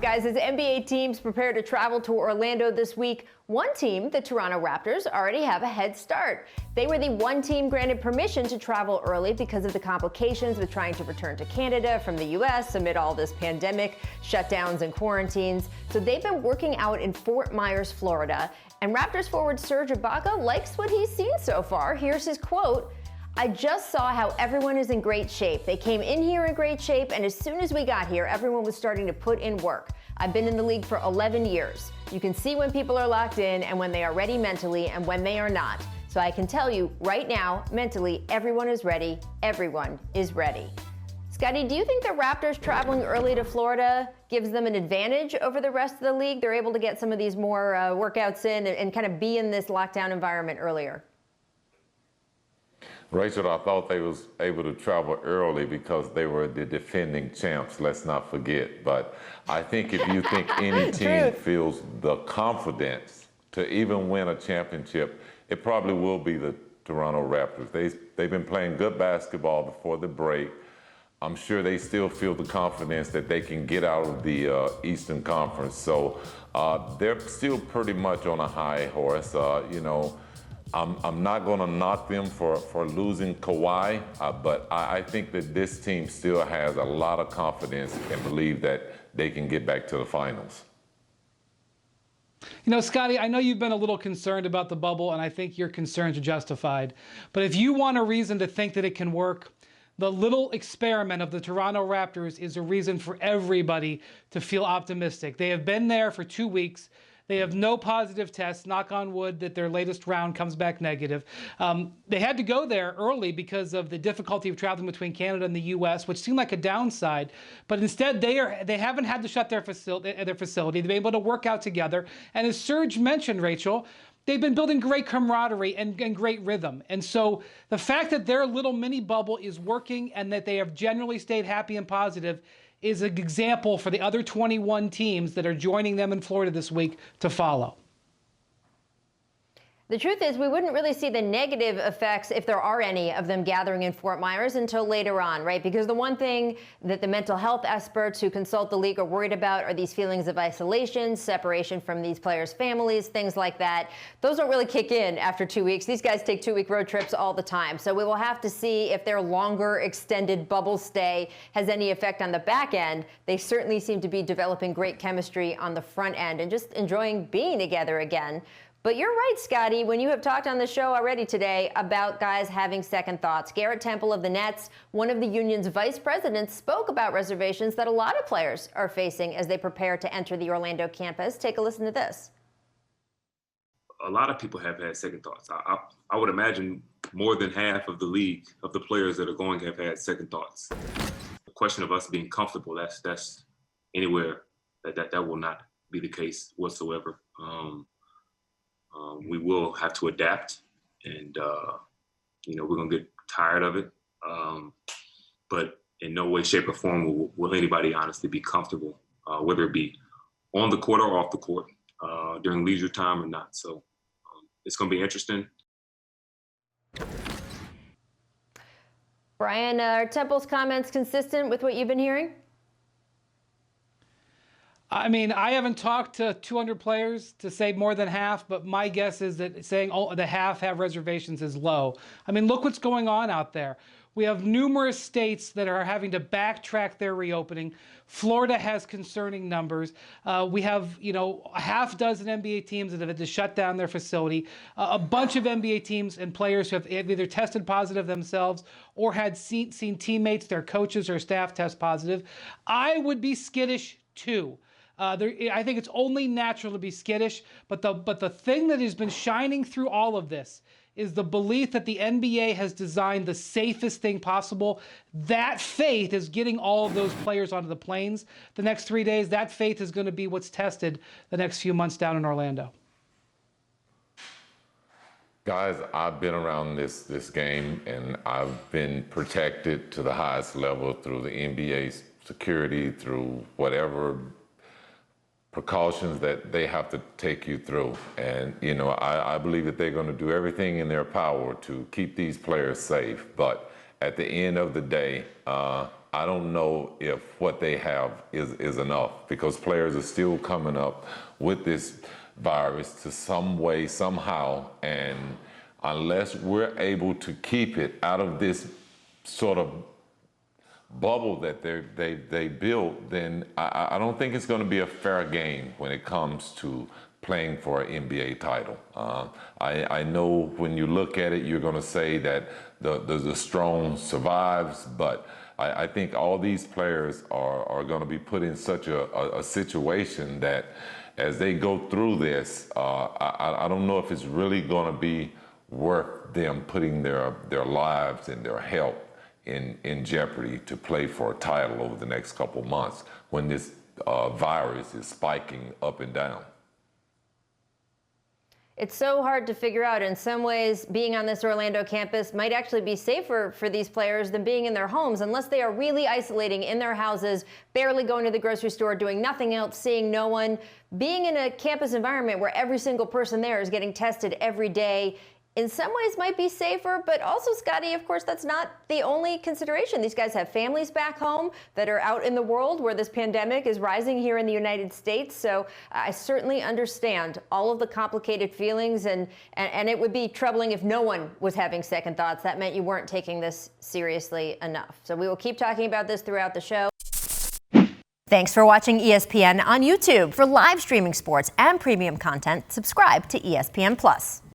Guys, as NBA teams prepare to travel to Orlando this week, one team, the Toronto Raptors, already have a head start. They were the one team granted permission to travel early because of the complications with trying to return to Canada from the U.S. amid all this pandemic, shutdowns and quarantines. So they've been working out in Fort Myers, Florida. And Raptors forward Serge Ibaka likes what he's seen so far. Here's his quote. "I just saw how everyone is in great shape. They came in here in great shape, and as soon as we got here, everyone was starting to put in work. I've been in the league for 11 years. You can see when people are locked in and when they are ready mentally and when they are not. So I can tell you right now, mentally, everyone is ready. Everyone is ready." Scottie, do you think the Raptors traveling early to Florida gives them an advantage over the rest of the league? They're able to get some of these more workouts in and kind of be in this lockdown environment earlier. Rachel, I thought they was able to travel early because they were the defending champs, let's not forget. But I think if you think any team feels the confidence to even win a championship, it probably will be the Toronto Raptors. They've been playing good basketball before the break. I'm sure they still feel the confidence that they can get out of the Eastern Conference. So they're still pretty much on a high horse. I'm not going to knock them for losing Kawhi, but I think that this team still has a lot of confidence and believe that they can get back to the finals. You know, Scottie, I know you've been a little concerned about the bubble, and I think your concerns are justified. But if you want a reason to think that it can work, the little experiment of the Toronto Raptors is a reason for everybody to feel optimistic. They have been there for 2 weeks. They have no positive tests, knock on wood, that their latest round comes back negative. They had to go there early because of the difficulty of traveling between Canada and the U.S., which seemed like a downside. But instead, they haven't had to shut their facility. They've been able to work out together. And as Serge mentioned, Rachel, they've been building great camaraderie and great rhythm. And so the fact that their little mini bubble is working and that they have generally stayed happy and positive is an example for the other 21 teams that are joining them in Florida this week to follow. The truth is, we wouldn't really see the negative effects, if there are any, of them gathering in Fort Myers until later on, right? Because the one thing that the mental health experts who consult the league are worried about are these feelings of isolation, separation from these players' families, things like that. Those don't really kick in after 2 weeks. These guys take 2-week road trips all the time. So we will have to see if their longer extended bubble stay has any effect on the back end. They certainly seem to be developing great chemistry on the front end and just enjoying being together again. But you're right, Scottie, when you have talked on the show already today about guys having second thoughts. Garrett Temple of the Nets, one of the union's vice presidents, spoke about reservations that a lot of players are facing as they prepare to enter the Orlando campus. Take a listen to this. A lot of people have had second thoughts. I would imagine more than half of the league, of the players that are going, have had second thoughts. The question of us being comfortable, that's anywhere that will not be the case whatsoever. We will have to adapt, and we're gonna get tired of it. But in no way, shape, or form will anybody honestly be comfortable, whether it be on the court or off the court, during leisure time or not. So it's gonna be interesting. Brian, are Temple's comments consistent with what you've been hearing? I mean, I haven't talked to 200 players to say more than half, but my guess is that saying the half have reservations is low. I mean, look what's going on out there. We have numerous states that are having to backtrack their reopening. Florida has concerning numbers. We have, a half dozen NBA teams that have had to shut down their facility. A bunch of NBA teams and players who have either tested positive themselves or had seen teammates, their coaches or staff test positive. I would be skittish too. I think it's only natural to be skittish, but the thing that has been shining through all of this is the belief that the NBA has designed the safest thing possible. That faith is getting all of those players onto the planes the next 3 days. That faith is going to be what's tested the next few months down in Orlando. Guys, I've been around this game, and I've been protected to the highest level through the NBA's security, through whatever precautions that they have to take you through. And, I believe that they're going to do everything in their power to keep these players safe. But at the end of the day, I don't know if what they have is enough, because players are still coming up with this virus to some way, somehow, and unless we're able to keep it out of this sort of bubble that they built, then I don't think it's going to be a fair game when it comes to playing for an NBA title. I know when you look at it, you're going to say that the strong survives, but I think all these players are going to be put in such a situation that as they go through this, I don't know if it's really going to be worth them putting their lives and their health in jeopardy to play for a title over the next couple months when this virus is spiking up and down. It's so hard to figure out. In some ways, being on this Orlando campus might actually be safer for these players than being in their homes, unless they are really isolating in their houses, barely going to the grocery store, doing nothing else, seeing no one. Being in a campus environment where every single person there is getting tested every day, in some ways might be safer, but also, Scottie, of course, that's not the only consideration. These guys have families back home that are out in the world where this pandemic is rising here in the United States. So I certainly understand all of the complicated feelings, and it would be troubling if no one was having second thoughts. That meant you weren't taking this seriously enough. So we will keep talking about this throughout the show. Thanks for watching ESPN on YouTube. For live streaming sports and premium content, subscribe to ESPN+.